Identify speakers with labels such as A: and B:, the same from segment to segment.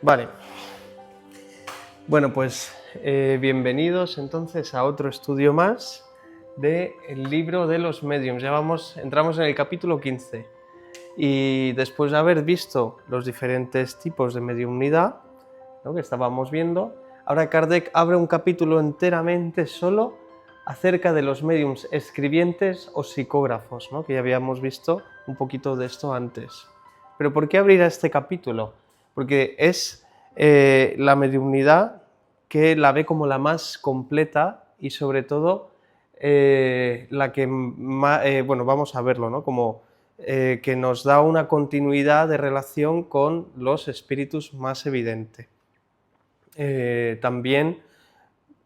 A: Vale. Bueno, pues bienvenidos entonces a otro estudio más del libro de los mediums. Entramos en el capítulo 15 y después de haber visto los diferentes tipos de mediumnidad, ¿no?, que estábamos viendo, ahora Kardec abre un capítulo enteramente solo acerca de los mediums escribientes o psicógrafos, ¿no?, que ya habíamos visto un poquito de esto antes. Pero ¿por qué abrir este capítulo? Porque es la mediumnidad que la ve como la más completa y sobre todo la que vamos a verlo, ¿no?, como que nos da una continuidad de relación con los espíritus más evidente. También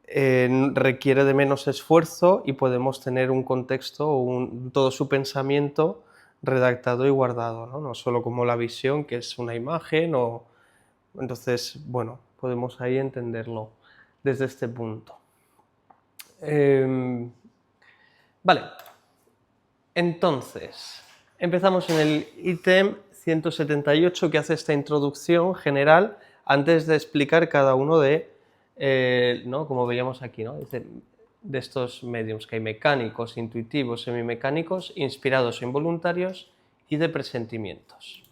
A: requiere de menos esfuerzo y podemos tener un contexto, todo su pensamiento redactado y guardado, ¿no? No solo como la visión, que es una imagen, entonces, bueno, podemos ahí entenderlo desde este punto. Vale, entonces, empezamos en el ítem 178, que hace esta introducción general antes de explicar cada uno ¿no?, como veíamos aquí, ¿no?, de estos mediums, que hay mecánicos, intuitivos, semimecánicos, inspirados o involuntarios y de presentimientos.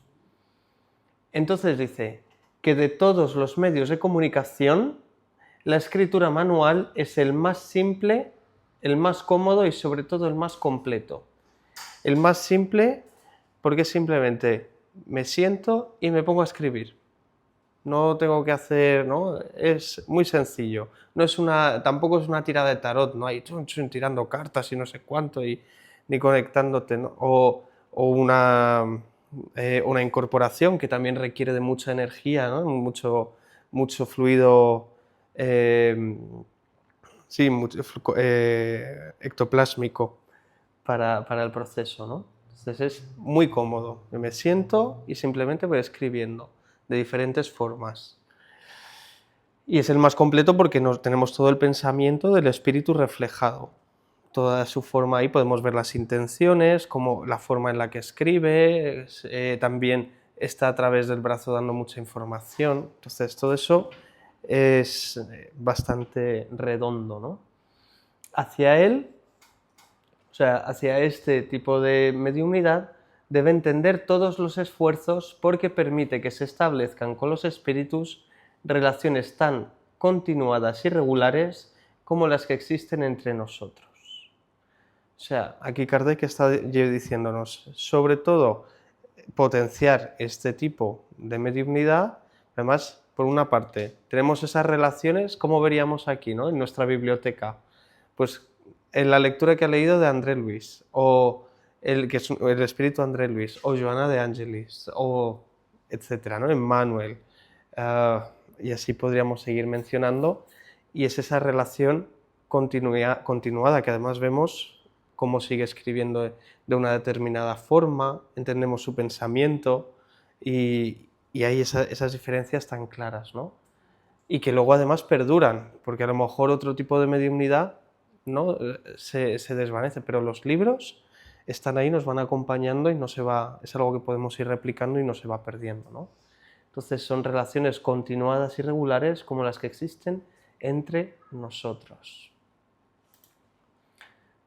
A: Entonces dice que de todos los medios de comunicación, la escritura manual es el más simple, el más cómodo y sobre todo el más completo. El más simple porque simplemente me siento y me pongo a escribir. No tengo que hacer, ¿no? Es muy sencillo. Tampoco es una tirada de tarot, no hay tirando cartas y no sé cuánto, ni conectándote, ¿no? O una incorporación que también requiere de mucha energía, ¿no? Mucho fluido, ectoplásmico para el proceso, ¿no? Entonces es muy cómodo. Me siento y simplemente voy escribiendo de diferentes formas. Y es el más completo porque tenemos todo el pensamiento del espíritu reflejado. Toda su forma, ahí podemos ver las intenciones, como la forma en la que escribe, también está a través del brazo dando mucha información. Entonces todo eso es bastante redondo, ¿no? Hacia él, o sea, hacia este tipo de mediumnidad, debe entender todos los esfuerzos porque permite que se establezcan con los espíritus relaciones tan continuadas y regulares como las que existen entre nosotros. O sea, aquí Kardec está diciéndonos, sobre todo, potenciar este tipo de mediumnidad. Además, por una parte, tenemos esas relaciones, como veríamos aquí, ¿no?, en nuestra biblioteca. Pues en la lectura que ha leído de André Luis, o el espíritu André Luis, o Joana de Angelis, o etcétera, ¿no?, Emmanuel, y así podríamos seguir mencionando, y es esa relación continuada que además vemos cómo sigue escribiendo de una determinada forma, entendemos su pensamiento y hay esas diferencias tan claras, ¿no? Y que luego además perduran, porque a lo mejor otro tipo de mediumnidad, ¿no?, se desvanece, pero los libros están ahí, nos van acompañando y es algo que podemos ir replicando y no se va perdiendo, ¿no? Entonces son relaciones continuadas y regulares como las que existen entre nosotros.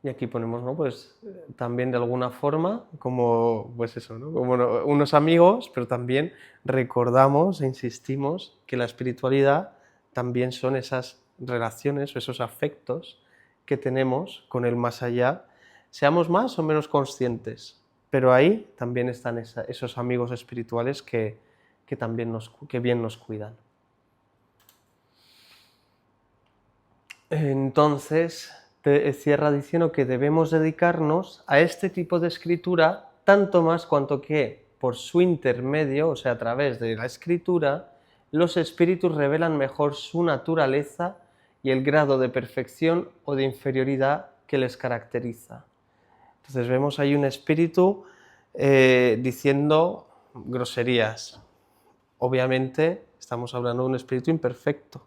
A: Y aquí ponemos, ¿no?, pues también de alguna forma como, pues eso, ¿no?, como unos amigos, pero también recordamos e insistimos que la espiritualidad también son esas relaciones o esos afectos que tenemos con el más allá, seamos más o menos conscientes, pero ahí también están esos amigos espirituales que bien nos cuidan. Entonces cierra diciendo que debemos dedicarnos a este tipo de escritura tanto más cuanto que por su intermedio, o sea, a través de la escritura, los espíritus revelan mejor su naturaleza y el grado de perfección o de inferioridad que les caracteriza. Entonces vemos ahí un espíritu diciendo groserías. Obviamente estamos hablando de un espíritu imperfecto.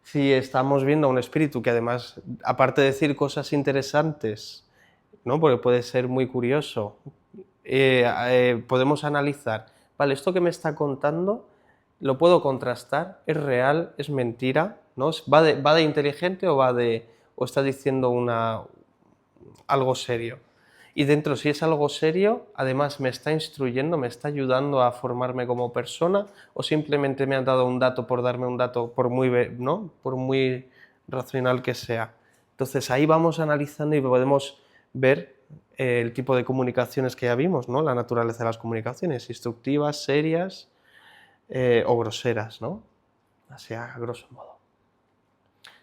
A: Si estamos viendo a un espíritu que además, aparte de decir cosas interesantes, ¿no?, porque puede ser muy curioso, podemos analizar, vale, esto que me está contando, lo puedo contrastar, es real, es mentira, ¿no? ¿Va de inteligente o o está diciendo algo serio? Y dentro, si es algo serio, además me está instruyendo, me está ayudando a formarme como persona, o simplemente me han dado un dato por darme un dato, ¿no? Por muy racional que sea. Entonces ahí vamos analizando y podemos ver el tipo de comunicaciones que ya vimos, ¿no? La naturaleza de las comunicaciones, instructivas, serias o groseras, ¿no? Así a grosso modo.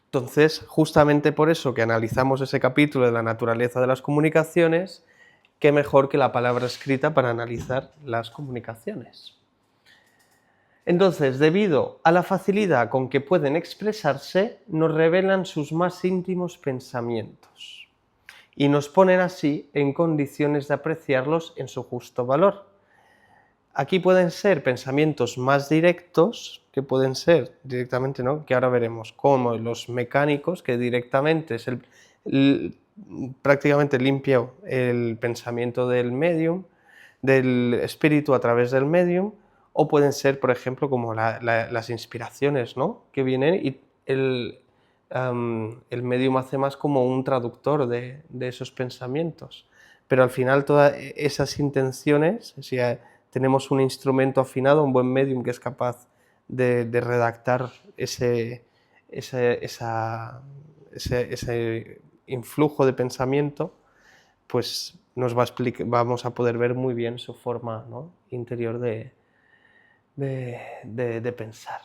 A: Entonces, justamente por eso que analizamos ese capítulo de la naturaleza de las comunicaciones, qué mejor que la palabra escrita para analizar las comunicaciones. Entonces, debido a la facilidad con que pueden expresarse, nos revelan sus más íntimos pensamientos y nos ponen así en condiciones de apreciarlos en su justo valor. Aquí pueden ser pensamientos más directos, que pueden ser directamente, ¿no? Que ahora veremos, como los mecánicos, que directamente es prácticamente limpio el pensamiento del medium, del espíritu a través del medium, o pueden ser, por ejemplo, como las inspiraciones, ¿no? Que vienen y el medium hace más como un traductor de esos pensamientos. Pero al final todas esas intenciones, si tenemos un instrumento afinado, un buen medium que es capaz de redactar ese influjo de pensamiento, pues vamos a poder ver muy bien su forma, ¿no? Interior de pensar.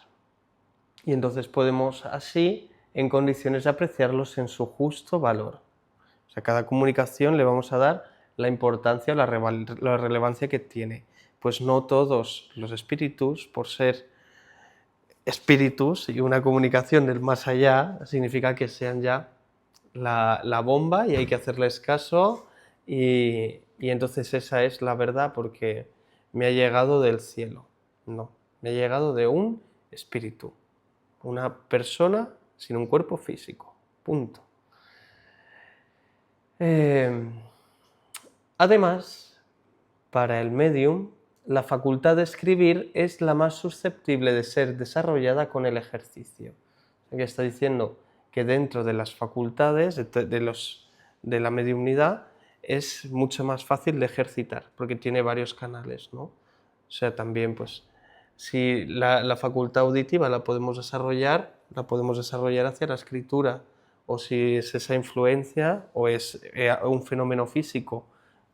A: Y entonces podemos así, en condiciones de apreciarlos en su justo valor. O sea, cada comunicación le vamos a dar la importancia, la relevancia que tiene. Pues no todos los espíritus, por ser espíritus y una comunicación del más allá, significa que sean ya la bomba y hay que hacerles caso y entonces esa es la verdad porque me ha llegado del cielo. No, me ha llegado de un espíritu, una persona sin un cuerpo físico, punto. Además, para el medium, la facultad de escribir es la más susceptible de ser desarrollada con el ejercicio. Aquí está diciendo que dentro de las facultades de la mediumnidad es mucho más fácil de ejercitar, porque tiene varios canales, ¿no? O sea, también, pues, si la facultad auditiva la podemos desarrollar hacia la escritura, o si es esa influencia, o es un fenómeno físico,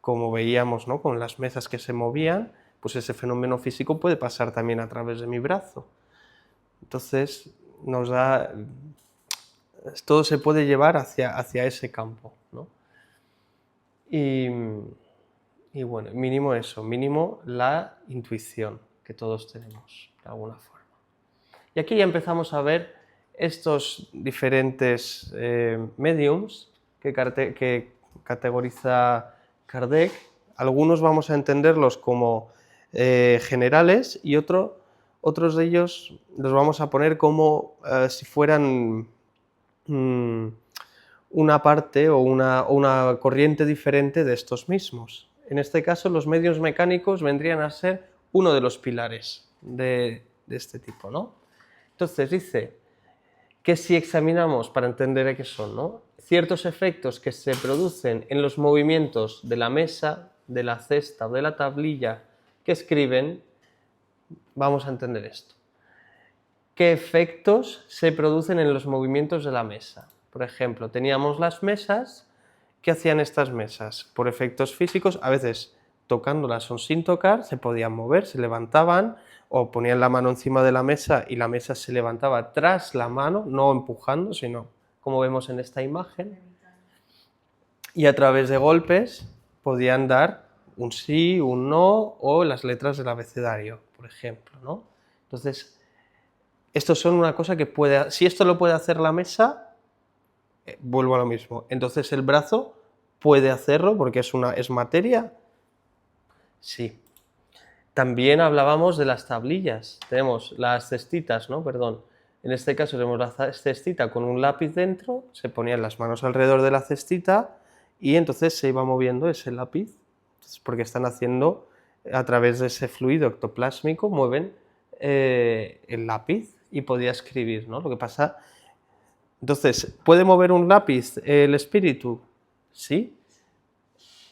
A: como veíamos, ¿no? Con las mesas que se movían, pues ese fenómeno físico puede pasar también a través de mi brazo. Entonces, todo se puede llevar hacia ese campo, ¿no? Y bueno, mínimo la intuición que todos tenemos, de alguna forma. Y aquí ya empezamos a ver estos diferentes mediums que categoriza Kardec. Algunos vamos a entenderlos como generales y otros de ellos los vamos a poner como si fueran una parte o una corriente diferente de estos mismos. En este caso, los medios mecánicos vendrían a ser uno de los pilares de este tipo, ¿no? Entonces dice que si examinamos, para entender qué son, ¿no? Ciertos efectos que se producen en los movimientos de la mesa, de la cesta o de la tablilla que escriben, vamos a entender esto. ¿Qué efectos se producen en los movimientos de la mesa? Por ejemplo, teníamos las mesas. ¿Qué hacían estas mesas? Por efectos físicos, a veces tocándolas o sin tocar, se podían mover, se levantaban, o ponían la mano encima de la mesa y la mesa se levantaba tras la mano, no empujando, sino como vemos en esta imagen. Y a través de golpes podían dar un sí, un no, o las letras del abecedario, por ejemplo, ¿no? Entonces, estos son una cosa que si esto lo puede hacer la mesa, vuelvo a lo mismo. Entonces el brazo puede hacerlo porque es materia. Sí. También hablábamos de las tablillas. Tenemos las cestitas, ¿no? Perdón. En este caso tenemos la cestita con un lápiz dentro, se ponían las manos alrededor de la cestita y entonces se iba moviendo ese lápiz, porque están haciendo, a través de ese fluido ectoplásmico, mueven el lápiz y podía escribir, ¿no? Lo que pasa... Entonces, ¿puede mover un lápiz el espíritu? Sí.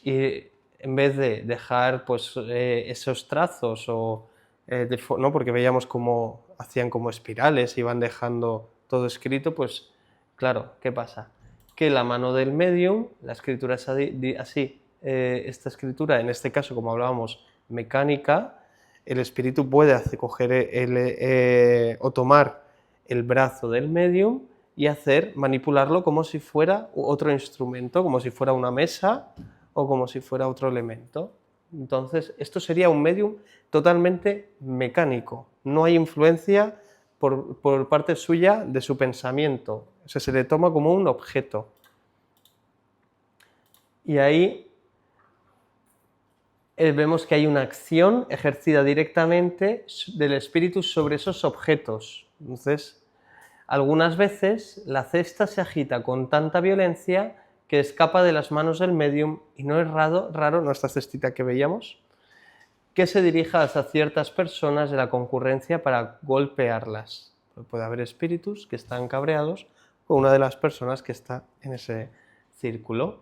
A: Y en vez de dejar pues, esos trazos, ¿no? Porque veíamos cómo hacían como espirales, iban dejando todo escrito, pues claro, ¿qué pasa? Que la mano del medium, la escritura es así, esta escritura, en este caso, como hablábamos, mecánica, el espíritu puede coger o tomar el brazo del medium y manipularlo como si fuera otro instrumento, como si fuera una mesa o como si fuera otro elemento. Entonces, esto sería un medium totalmente mecánico. No hay influencia por parte suya de su pensamiento. O sea, se le toma como un objeto. Y ahí vemos que hay una acción ejercida directamente del espíritu sobre esos objetos. Entonces, algunas veces la cesta se agita con tanta violencia que escapa de las manos del medium y no es raro nuestra cestita que veíamos, que se dirija hacia ciertas personas de la concurrencia para golpearlas. Puede haber espíritus que están cabreados con una de las personas que está en ese círculo.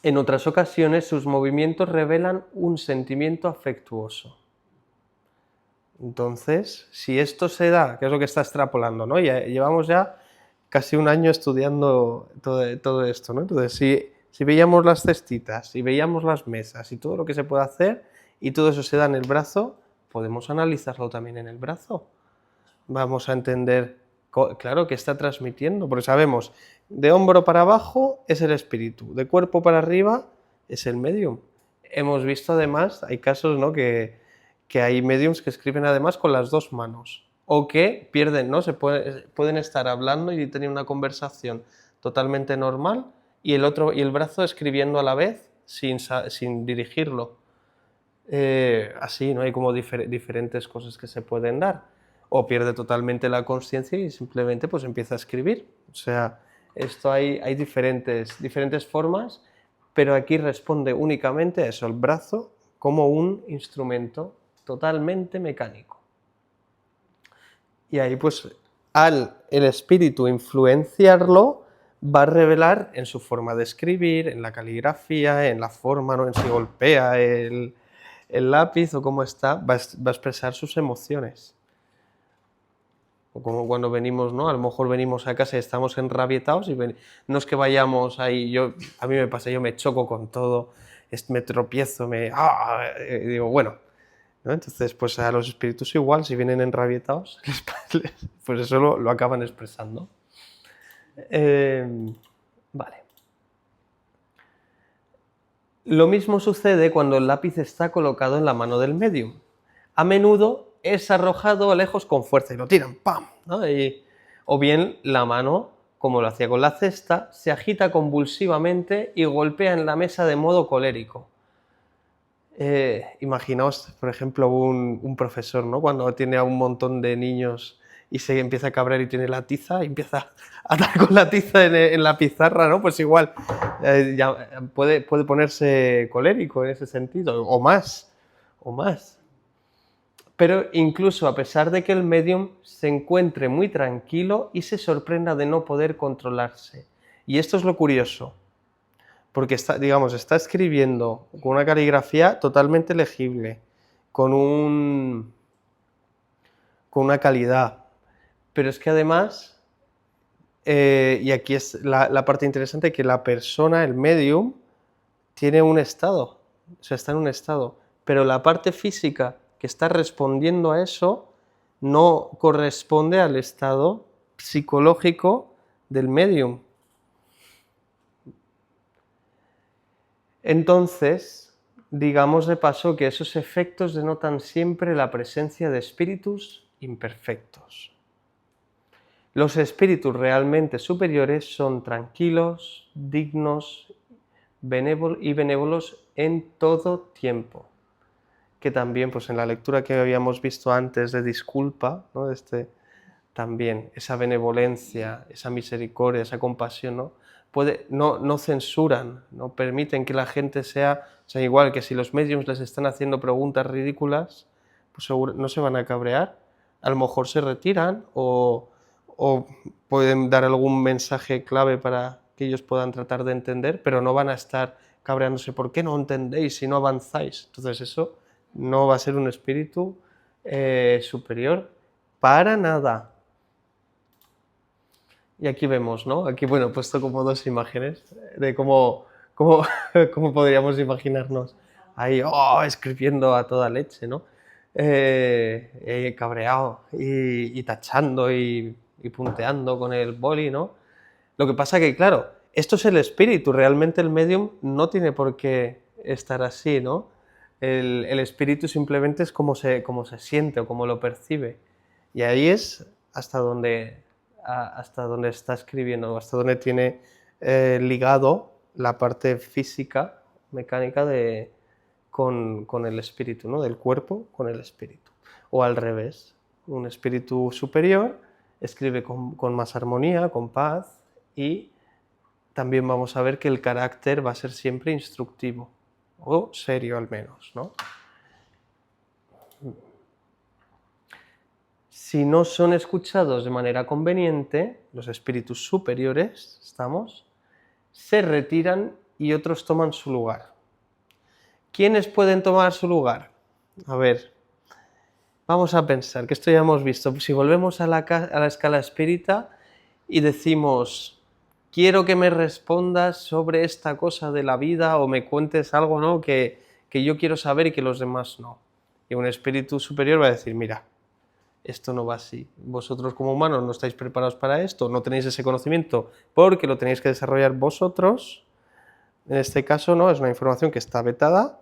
A: En otras ocasiones sus movimientos revelan un sentimiento afectuoso. Entonces, si esto se da, que es lo que está extrapolando, ¿no? Llevamos ya casi un año estudiando todo esto, ¿no? Entonces, si veíamos las cestitas, si veíamos las mesas y todo lo que se puede hacer, y todo eso se da en el brazo, podemos analizarlo también en el brazo. Vamos a entender, claro, qué está transmitiendo, porque sabemos, de hombro para abajo es el espíritu, de cuerpo para arriba es el medium. Hemos visto además, hay casos, ¿no?, que hay mediums que escriben además con las dos manos, o que pierden, ¿no? Pueden estar hablando y tener una conversación totalmente normal y el brazo escribiendo a la vez sin dirigirlo. Así, ¿no? Hay como diferentes cosas que se pueden dar. O pierde totalmente la conciencia y simplemente pues empieza a escribir. O sea, esto hay diferentes formas, pero aquí responde únicamente a eso, el brazo como un instrumento totalmente mecánico. Y ahí pues el espíritu influenciarlo va a revelar en su forma de escribir, en la caligrafía, en la forma, ¿no?, en si golpea el lápiz o cómo está, va a expresar sus emociones. O como cuando venimos, ¿no? A lo mejor venimos a casa y estamos enrabietados y no es que vayamos ahí, a mí me pasa, yo me choco con todo, me tropiezo, digo, bueno, ¿no? Entonces, pues a los espíritus igual, si vienen enrabietados, pues eso lo acaban expresando. Vale. Lo mismo sucede cuando el lápiz está colocado en la mano del medium. A menudo es arrojado a lejos con fuerza y lo tiran, ¡pam!, ¿no? O bien la mano, como lo hacía con la cesta, se agita convulsivamente y golpea en la mesa de modo colérico. Imaginaos, por ejemplo, un profesor, ¿no?, cuando tiene a un montón de niños y se empieza a cabrear y tiene la tiza y empieza a dar con la tiza en la pizarra, ¿no? Pues igual ya puede ponerse colérico en ese sentido, o más. Pero incluso a pesar de que el medium se encuentre muy tranquilo y se sorprenda de no poder controlarse. Y esto es lo curioso, porque está escribiendo con una caligrafía totalmente legible, con una calidad, pero es que además, y aquí es la parte interesante, que la persona, el medium, tiene un estado, o sea, está en un estado, pero la parte física que está respondiendo a eso no corresponde al estado psicológico del medium. Entonces, digamos de paso que esos efectos denotan siempre la presencia de espíritus imperfectos. Los espíritus realmente superiores son tranquilos, dignos y benévolos en todo tiempo. Que también, pues en la lectura que habíamos visto antes de disculpa, ¿no?, también esa benevolencia, esa misericordia, esa compasión, ¿no? No censuran, no permiten que la gente sea igual que si los mediums les están haciendo preguntas ridículas, pues no se van a cabrear, a lo mejor se retiran o pueden dar algún mensaje clave para que ellos puedan tratar de entender, pero no van a estar cabreándose, ¿por qué no entendéis si no avanzáis? Entonces eso no va a ser un espíritu superior para nada. Y aquí vemos, ¿no? Aquí, bueno, he puesto como dos imágenes de cómo podríamos imaginarnos ahí, escribiendo a toda leche, ¿no? Cabreado y tachando y punteando con el boli, ¿no? Lo que pasa que, claro, esto es el espíritu, realmente el medium no tiene por qué estar así, ¿no? El espíritu simplemente es como se siente o como lo percibe. Y ahí es hasta donde está escribiendo, hasta donde tiene ligado la parte física, mecánica con el espíritu, ¿no? Del cuerpo con el espíritu. O al revés, un espíritu superior escribe con más armonía, con paz, y también vamos a ver que el carácter va a ser siempre instructivo, o serio al menos, ¿no? Si no son escuchados de manera conveniente, los espíritus superiores, se retiran y otros toman su lugar. ¿Quiénes pueden tomar su lugar? A ver, vamos a pensar, que esto ya hemos visto. Si volvemos a la escala espírita y decimos, quiero que me respondas sobre esta cosa de la vida o me cuentes algo, ¿no? que yo quiero saber y que los demás no. Y un espíritu superior va a decir, mira, esto no va así. Vosotros como humanos no estáis preparados para esto, no tenéis ese conocimiento porque lo tenéis que desarrollar vosotros. En este caso no, es una información que está vetada.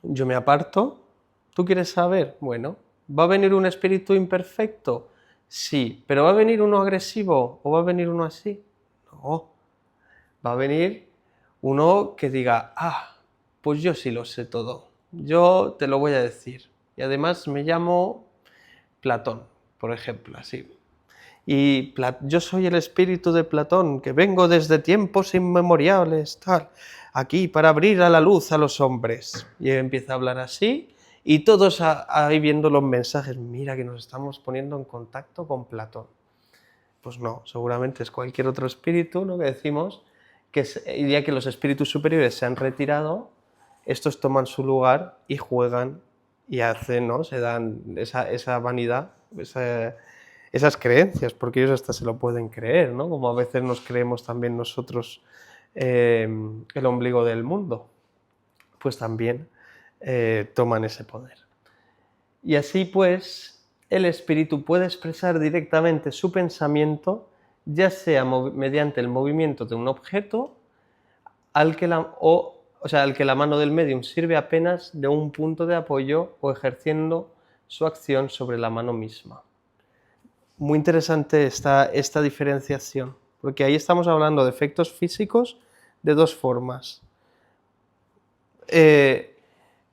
A: Yo me aparto. ¿Tú quieres saber? Bueno, ¿va a venir un espíritu imperfecto? Sí, pero ¿va a venir uno agresivo o va a venir uno así? No, va a venir uno que diga, pues yo sí lo sé todo, yo te lo voy a decir. Y además me llamo Platón, por ejemplo, así. Y yo soy el espíritu de Platón, que vengo desde tiempos inmemoriales, tal, aquí para abrir a la luz a los hombres. Y empieza a hablar así, y todos ahí viendo los mensajes, mira que nos estamos poniendo en contacto con Platón. Pues no, seguramente es cualquier otro espíritu, ¿no? Que decimos, que ya que los espíritus superiores se han retirado, estos toman su lugar y juegan y hacen, ¿no? Se dan esa vanidad, esas creencias, porque ellos hasta se lo pueden creer, ¿no? Como a veces nos creemos también nosotros el ombligo del mundo, pues también toman ese poder. Y así pues, el espíritu puede expresar directamente su pensamiento, ya sea mediante el movimiento de un objeto, al que la mano del medium sirve apenas de un punto de apoyo o ejerciendo su acción sobre la mano misma. Muy interesante esta diferenciación, porque ahí estamos hablando de efectos físicos de dos formas.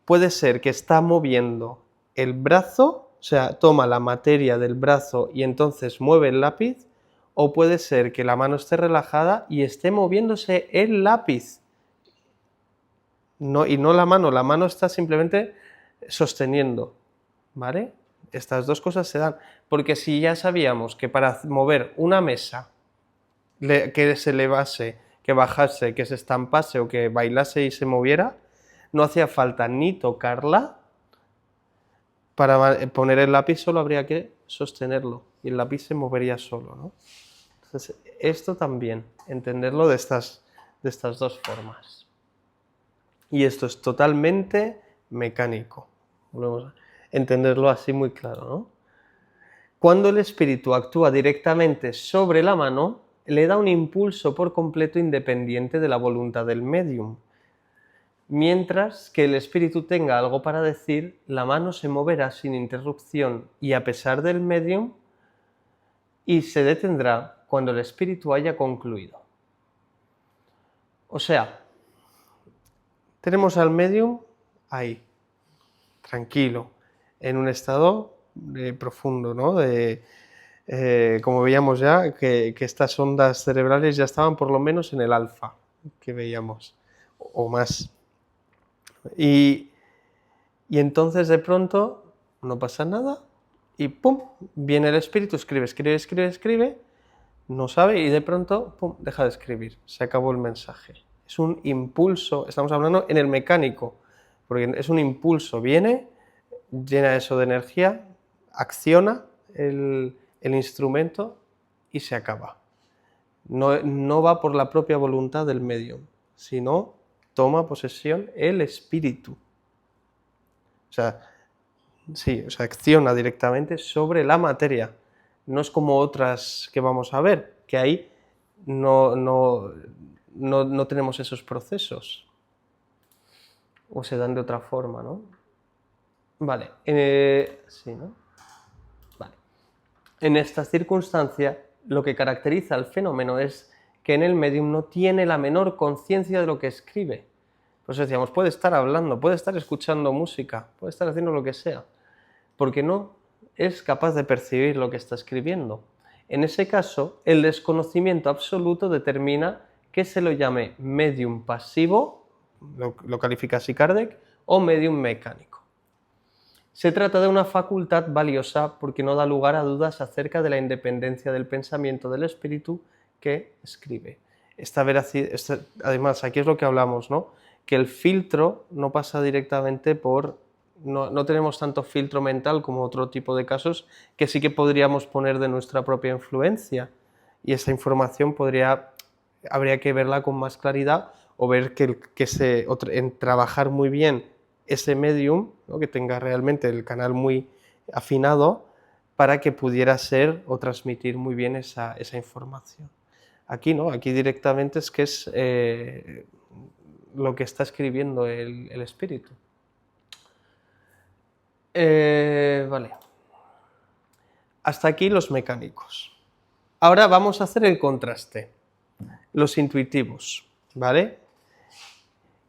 A: Puede ser que está moviendo el brazo, o sea, toma la materia del brazo y entonces mueve el lápiz, o puede ser que la mano esté relajada y esté moviéndose el lápiz. No, y no la mano está simplemente sosteniendo, ¿vale? Estas dos cosas se dan, porque si ya sabíamos que para mover una mesa, que se elevase, que bajase, que se estampase o que bailase y se moviera, no hacía falta ni tocarla. Para poner el lápiz solo habría que sostenerlo y el lápiz se movería solo, ¿no? Entonces, esto también, entenderlo de estas dos formas. Y esto es totalmente mecánico. Volvemos a entenderlo así muy claro, ¿no? Cuando el espíritu actúa directamente sobre la mano, le da un impulso por completo independiente de la voluntad del médium. Mientras que el espíritu tenga algo para decir, la mano se moverá sin interrupción y a pesar del medium, y se detendrá cuando el espíritu haya concluido. O sea, tenemos al medium ahí, tranquilo, en un estado profundo, ¿no? Como veíamos ya, que estas ondas cerebrales ya estaban por lo menos en el alfa, que veíamos, o más. Y Y entonces de pronto no pasa nada y ¡pum! Viene el espíritu, escribe, no sabe y de pronto ¡pum! Deja de escribir, se acabó el mensaje. Es un impulso, estamos hablando en el mecánico, porque es un impulso, viene, llena eso de energía, acciona el instrumento y se acaba. No va por la propia voluntad del medium, sino toma posesión el espíritu. O sea, sí, o sea, acciona directamente sobre la materia. No es como otras que vamos a ver, que ahí no tenemos esos procesos. O se dan de otra forma, ¿no? Vale, sí, ¿no? Vale. En esta circunstancia, lo que caracteriza al fenómeno es que en el medium no tiene la menor conciencia de lo que escribe. Por eso decíamos, puede estar hablando, puede estar escuchando música, puede estar haciendo lo que sea, porque no es capaz de percibir lo que está escribiendo. En ese caso, el desconocimiento absoluto determina que se lo llame medium pasivo, lo califica así Kardec, o medium mecánico. Se trata de una facultad valiosa porque no da lugar a dudas acerca de la independencia del pensamiento del espíritu que escribe. Además, aquí es lo que hablamos, ¿no? Que el filtro no pasa directamente por... No tenemos tanto filtro mental como otro tipo de casos que sí que podríamos poner de nuestra propia influencia y esa información habría que verla con más claridad o ver en trabajar muy bien ese medium, ¿no? Que tenga realmente el canal muy afinado para que pudiera ser o transmitir muy bien esa información. Aquí no, aquí directamente es que es lo que está escribiendo el espíritu. Vale. Hasta aquí los mecánicos. Ahora vamos a hacer el contraste. Los intuitivos, ¿vale?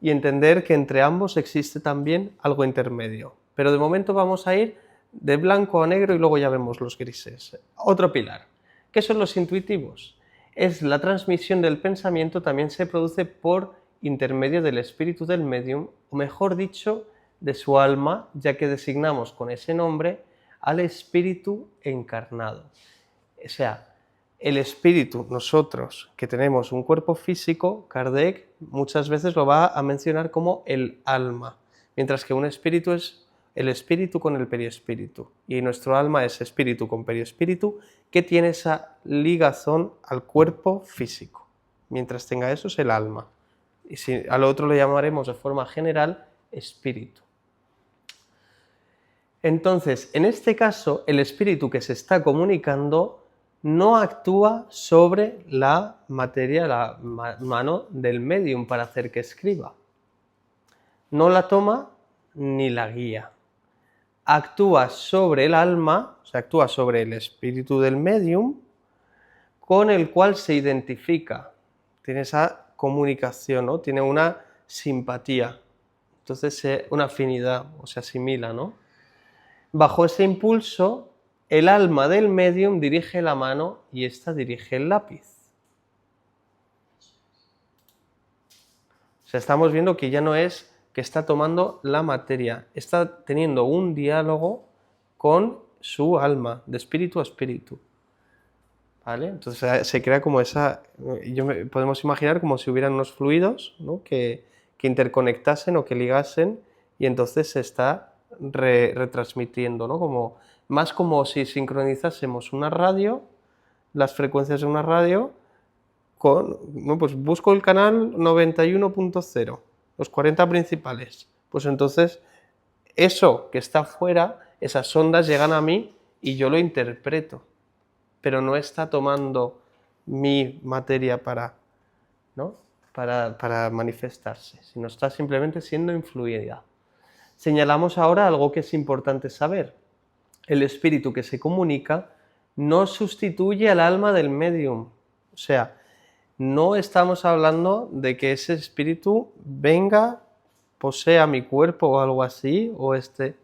A: Y entender que entre ambos existe también algo intermedio. Pero de momento vamos a ir de blanco a negro y luego ya vemos los grises. Otro pilar. ¿Qué son los intuitivos? Es la transmisión del pensamiento, también se produce por intermedio del espíritu del medium, o mejor dicho, de su alma, ya que designamos con ese nombre al espíritu encarnado. O sea, el espíritu, nosotros que tenemos un cuerpo físico, Kardec muchas veces lo va a mencionar como el alma, mientras que un espíritu es el espíritu con el periespíritu, y nuestro alma es espíritu con periespíritu que tiene esa ligazón al cuerpo físico. Mientras tenga eso es el alma, y si al otro lo llamaremos de forma general espíritu. Entonces, en este caso, el espíritu que se está comunicando no actúa sobre la materia, la mano del medium para hacer que escriba. No la toma ni la guía. Actúa sobre el alma, o sea, actúa sobre el espíritu del medium, con el cual se identifica. Tiene esa comunicación, ¿no? Tiene una simpatía. Entonces, una afinidad, o se asimila, ¿no? Bajo ese impulso, el alma del medium dirige la mano y ésta dirige el lápiz. O sea, estamos viendo que ya no es que está tomando la materia, está teniendo un diálogo con su alma, de espíritu a espíritu. ¿Vale? Entonces se crea como podemos imaginar como si hubieran unos fluidos, ¿no? que interconectasen o que ligasen y entonces se está retransmitiendo, ¿no? Más como si sincronizásemos una radio, las frecuencias de una radio, pues busco el canal 91.0, los 40 principales. Pues entonces eso que está fuera, esas ondas llegan a mí y yo lo interpreto, pero no está tomando mi materia ¿no? para manifestarse, sino está simplemente siendo influida. Señalamos ahora algo que es importante saber. El espíritu que se comunica no sustituye al alma del medium. O sea, no estamos hablando de que ese espíritu venga, posea mi cuerpo o algo así,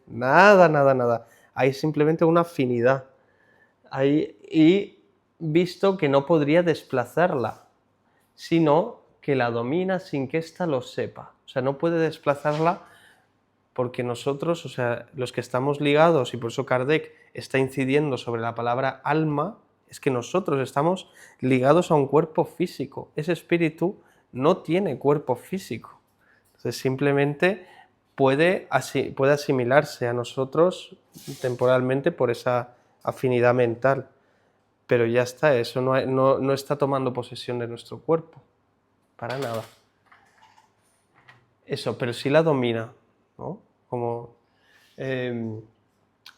A: nada. Hay simplemente una afinidad. Y visto que no podría desplazarla, sino que la domina sin que ésta lo sepa. O sea, no puede desplazarla porque nosotros, o sea, los que estamos ligados, y por eso Kardec está incidiendo sobre la palabra alma, es que nosotros estamos ligados a un cuerpo físico. Ese espíritu no tiene cuerpo físico. Entonces simplemente puede asimilarse a nosotros temporalmente por esa afinidad mental. Pero ya está, eso no está tomando posesión de nuestro cuerpo, para nada. Eso, pero sí la domina, ¿no? Como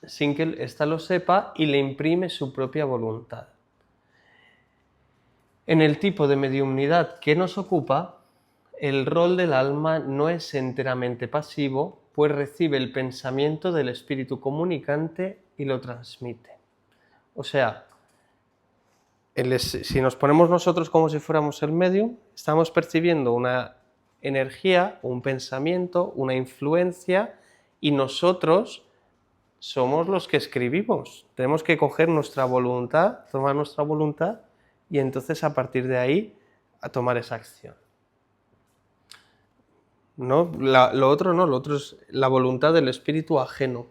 A: sin que ésta lo sepa y le imprime su propia voluntad. En el tipo de mediumnidad que nos ocupa, el rol del alma no es enteramente pasivo, pues recibe el pensamiento del espíritu comunicante y lo transmite. O sea, si nos ponemos nosotros como si fuéramos el medium, estamos percibiendo una energía, un pensamiento, una influencia, y nosotros somos los que escribimos. Tenemos que coger nuestra voluntad, tomar nuestra voluntad, y entonces a partir de ahí a tomar esa acción. ¿No? Lo otro es la voluntad del espíritu ajeno.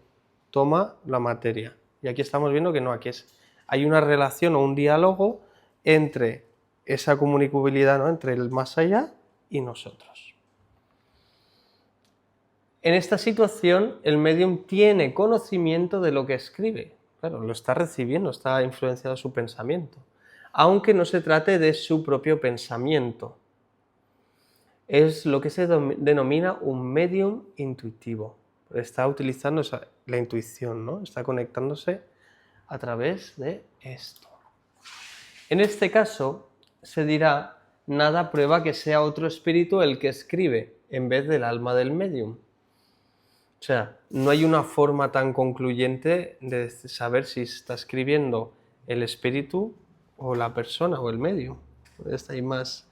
A: Toma la materia. Y aquí estamos viendo que no, hay una relación o un diálogo entre esa comunicabilidad, ¿no? Entre el más allá y nosotros. En esta situación, el medium tiene conocimiento de lo que escribe. Claro, lo está recibiendo, está influenciado su pensamiento. Aunque no se trate de su propio pensamiento. Es lo que se denomina un medium intuitivo. Está utilizando la intuición, ¿no? Está conectándose a través de esto. En este caso, se dirá, nada prueba que sea otro espíritu el que escribe, en vez del alma del medium. O sea, no hay una forma tan concluyente de saber si está escribiendo el espíritu o la persona o el medium. Está ahí más.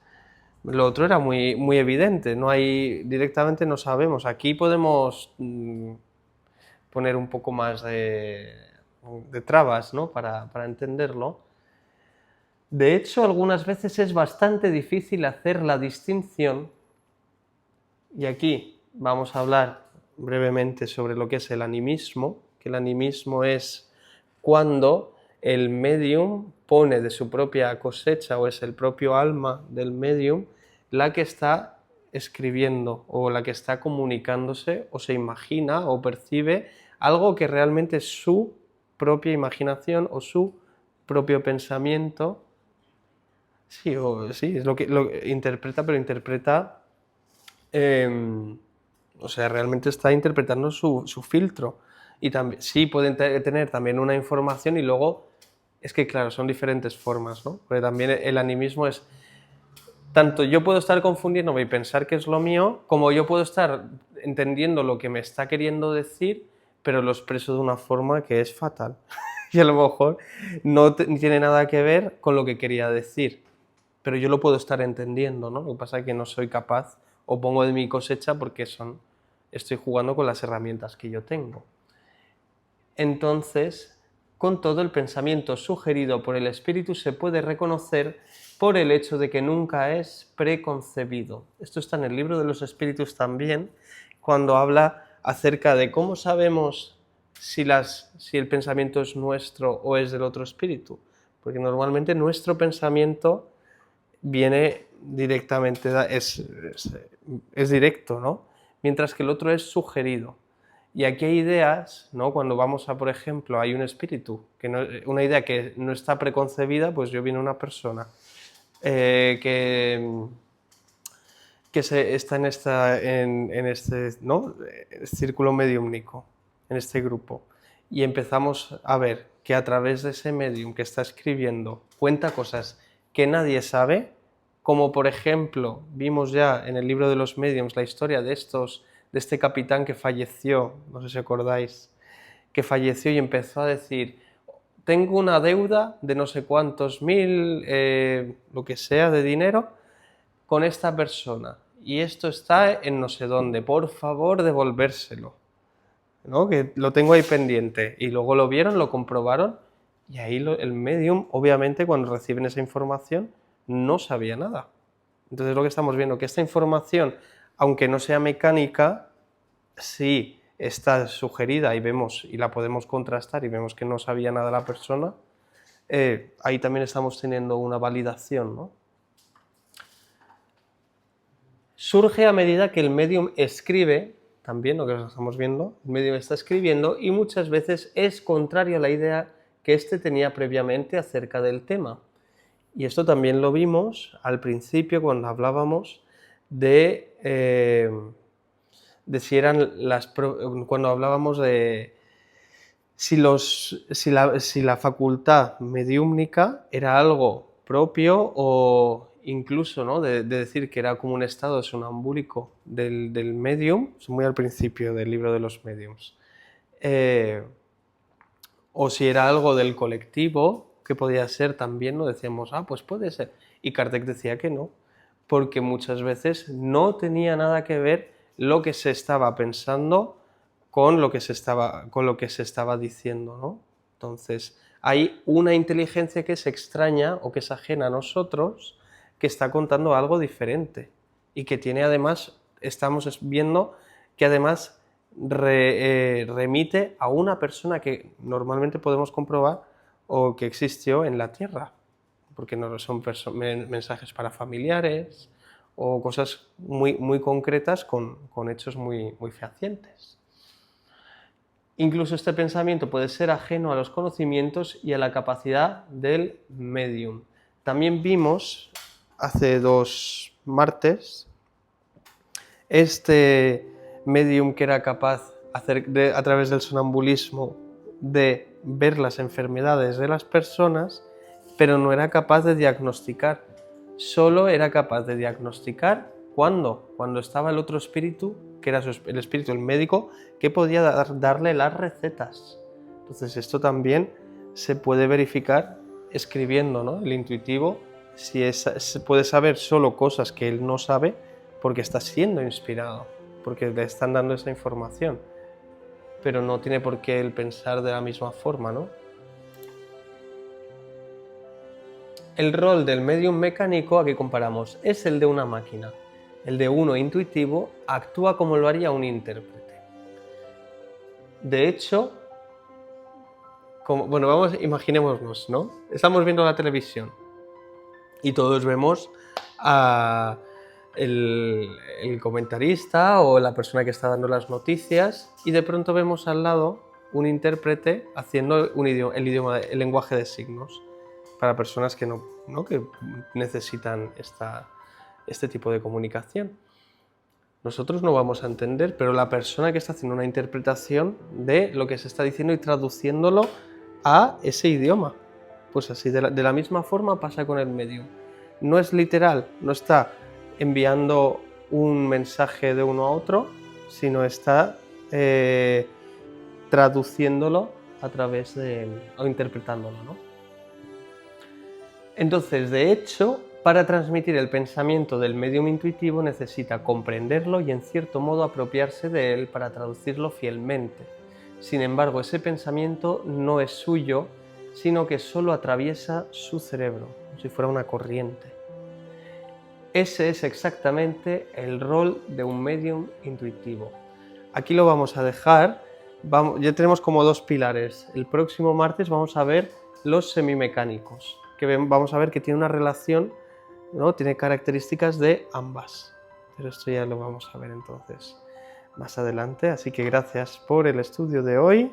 A: Lo otro era muy, muy evidente, directamente no sabemos. Aquí podemos poner un poco más de trabas, ¿no? para entenderlo. De hecho, algunas veces es bastante difícil hacer la distinción, y aquí vamos a hablar brevemente sobre lo que es el animismo, que el animismo es cuando el medium pone de su propia cosecha, o es el propio alma del medium la que está escribiendo o la que está comunicándose o se imagina o percibe algo que realmente es su propia imaginación o su propio pensamiento. Sí, es lo que interpreta, pero interpreta, o sea, realmente está interpretando su filtro. Y también, sí pueden tener también una información, y luego, es que claro, son diferentes formas, ¿no? Porque también el animismo es, tanto yo puedo estar confundiéndome y pensar que es lo mío, como yo puedo estar entendiendo lo que me está queriendo decir, pero lo expreso de una forma que es fatal. Y a lo mejor no tiene nada que ver con lo que quería decir, pero yo lo puedo estar entendiendo, ¿no? Lo que pasa es que no soy capaz, o pongo de mi cosecha porque estoy jugando con las herramientas que yo tengo. Entonces, con todo, el pensamiento sugerido por el espíritu se puede reconocer por el hecho de que nunca es preconcebido. Esto está en el libro de los espíritus también, cuando habla acerca de cómo sabemos si el pensamiento es nuestro o es del otro espíritu. Porque normalmente nuestro pensamiento viene directamente, es directo, ¿no? Mientras que el otro es sugerido. Y aquí hay ideas, ¿no? Cuando vamos a, por ejemplo, hay un espíritu, una idea que no está preconcebida, pues viene una persona que está en este, ¿no? Círculo mediúmnico, en este grupo. Y empezamos a ver que a través de ese medium que está escribiendo cuenta cosas que nadie sabe, como por ejemplo vimos ya en el libro de los mediums la historia de este capitán que falleció, no sé si acordáis, que falleció y empezó a decir, tengo una deuda de no sé cuántos mil, lo que sea, de dinero, con esta persona, y esto está en no sé dónde, por favor devolvérselo, ¿no? Que lo tengo ahí pendiente. Y luego lo vieron, lo comprobaron, y ahí el medium, obviamente, cuando reciben esa información, no sabía nada. Entonces lo que estamos viendo, que esta información, aunque no sea mecánica, sí está sugerida y vemos y la podemos contrastar y vemos que no sabía nada la persona, ahí también estamos teniendo una validación, ¿no? Surge a medida que el medium escribe, también lo que estamos viendo, el medium está escribiendo y muchas veces es contrario a la idea que éste tenía previamente acerca del tema. Y esto también lo vimos al principio cuando hablábamos de si eran cuando hablábamos de si la facultad mediúmnica era algo propio o incluso, ¿no?, de decir que era como un estado sonambúlico del medium, muy al principio del libro de los mediums, o si era algo del colectivo, que podía ser también, ¿no? Decíamos, pues puede ser, y Kardec decía que no, porque muchas veces no tenía nada que ver lo que se estaba pensando con lo que se estaba diciendo, ¿no? Entonces, hay una inteligencia que es extraña o que es ajena a nosotros, que está contando algo diferente y que tiene además, estamos viendo que además remite a una persona que normalmente podemos comprobar o que existió en la Tierra, porque no son mensajes para familiares o cosas muy, muy concretas con hechos muy, muy fehacientes. Incluso este pensamiento puede ser ajeno a los conocimientos y a la capacidad del medium. También vimos hace 2 martes este medium que era capaz a través del sonambulismo de ver las enfermedades de las personas, pero no era capaz de diagnosticar. Solo era capaz de diagnosticar cuando estaba el otro espíritu, que era el espíritu, el médico, que podía darle las recetas. Entonces esto también se puede verificar escribiendo, ¿no? El intuitivo se puede saber solo cosas que él no sabe porque está siendo inspirado, porque le están dando esa información, pero no tiene por qué él pensar de la misma forma, ¿no? El rol del medium mecánico, aquí comparamos, es el de una máquina. El de uno intuitivo actúa como lo haría un intérprete. De hecho, imaginémonos, ¿no? Estamos viendo la televisión y todos vemos a el comentarista o la persona que está dando las noticias y de pronto vemos al lado un intérprete haciendo el lenguaje de signos para personas que que necesitan este tipo de comunicación. Nosotros no vamos a entender, pero la persona que está haciendo una interpretación de lo que se está diciendo y traduciéndolo a ese idioma. Pues así, de la misma forma pasa con el medium. No es literal, no está enviando un mensaje de uno a otro, sino está traduciéndolo a través o interpretándolo, ¿no? Entonces, de hecho, para transmitir el pensamiento del medium intuitivo necesita comprenderlo y en cierto modo apropiarse de él para traducirlo fielmente. Sin embargo, ese pensamiento no es suyo, sino que solo atraviesa su cerebro, como si fuera una corriente. Ese es exactamente el rol de un medium intuitivo. Aquí lo vamos a dejar. Ya tenemos como 2 pilares. El próximo martes vamos a ver los semimecánicos, que vamos a ver que tiene una relación, ¿no? Tiene características de ambas. Pero esto ya lo vamos a ver entonces más adelante. Así que gracias por el estudio de hoy.